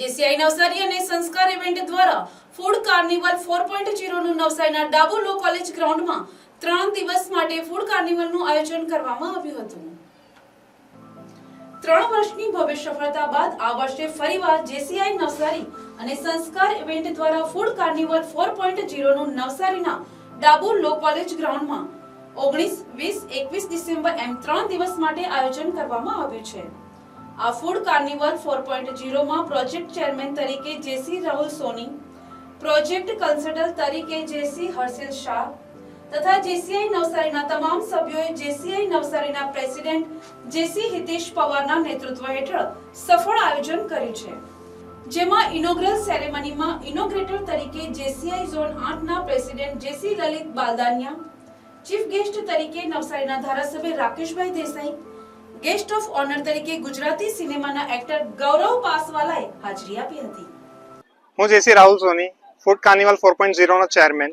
JCI Navsari અને સંસ્કાર event દ્વારા ફૂડ કાર્નિવલ 4.0 નું નવસારીના ડાબુ લો કોલેજ ગ્રાઉન્ડમાં 3 દિવસ માટે ફૂડ કાર્નિવલનું આયોજન કરવામાં આવ્યું હતું. 3 વર્ષની ભવ્ય સફળતા બાદ આ વર્ષે ફરીવાર જેસીઆઈ નવસારી અને સંસ્કાર ઇવેન્ટ દ્વારા ફૂડ કાર્નિવલ 4.0 નું નવસારીના ડાબુ લો કોલેજ ગ્રાઉન્ડમાં 19, 20, 21 ડિસેમ્બર એમ 3 દિવસ માટે આયોજન કરવામાં આવ્યું છે. આ ફૂડ કાર્નિવલ 4.0 માં પ્રોજેક્ટ ચેરમેન તરીકે જેસી રાહુલ સોની, પ્રોજેક્ટ કન્સલ્ટન્ટ તરીકે જેસી હર્ષિલ શાહ તથા જેસીઆઈ નવસારીના તમામ સભ્યોએ જેસીઆઈ નવસારીના પ્રેસિડેન્ટ જેસી હિતેશ પવારના નેતૃત્વ હેઠળ સફળ આયોજન કર્યું છે. જેમાં ઇનોગ્રલ સેરેમનીમાં ઇનોગ્રેટર તરીકે જેસીઆઈ ઝોન 8 ના પ્રેસિડેન્ટ જેસી લલિત બાલદાનિયા, ચીફ ગેસ્ટ તરીકે નવસારીના ધારાસભ્ય રાકેશભાઈ દેસાઈ, ગેસ્ટ ઓફ ઓનર તરીકે ગુજરાતી સિનેમાના એક્ટર ગૌરવ પાસવાલાએ હાજરી આપી હતી. હું જેસી રાહુલ સોની, ફૂડ કાર્નિવલ 4.0 નો ચેરમેન.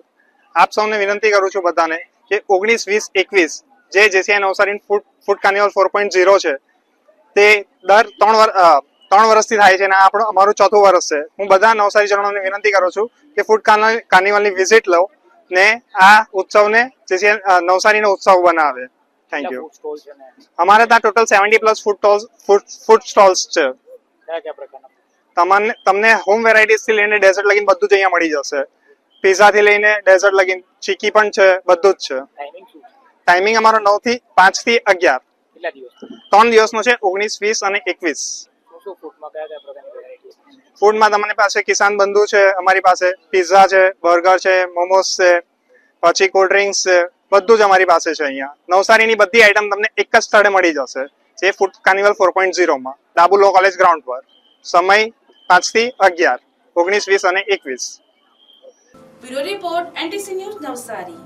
આપ સૌને વિનંતી કરું છું બધાને કે 19, 20, 21 જે જેસીઆઈ નવસારી ફૂડ કાર્નિવલ 4.0 છે તે દર 3 વર્ષથી થાય છે અને આ અમારું 4થું વર્ષ છે. હું બધા નવસારીજનોને વિનંતી કરું છું કે ફૂડ કાર્નિવલની વિઝિટ લો ને આ ઉત્સવને જેસીઆઈ નવસારીનો ઉત્સવ બનાવે. Thank you. અમારે ત્યાં ટોટલ 70+ ફૂડ સ્ટોલ્સ છે. તમને હોમ વેરાયટીઝ થી લઈને ડેઝર્ટ લગીને બધું જ અહીંયા મળી જશે. પિઝા થી લઈને ડેઝર્ટ લગીને ચીકી પણ છે, બધું જ છે. ટાઈમિંગ અમારો 9 થી 5 થી 11. 3 દિવસનો છે, 19, 20 અને 21. ફૂડમાં તમારી પાસે કિસાન બંધુ છે, અમારી પાસે પિઝા છે, બર્ગર છે, મોમોસ છે, પછી કોલ્ડ ડ્રિંક્સ છે, બધું જ અમારી પાસે છે. અહીંયા નવસારીની બધી આઈટમ તમને એક જ સ્થળે મળી જશે, જે ફૂડ કાર્નિવલ 4.0 માં ડાબુ લો કોલેજ ગ્રાઉન્ડ પર. સમય 5 થી 11, 19, 20 અને 21. Bureau report NTC news Navsari.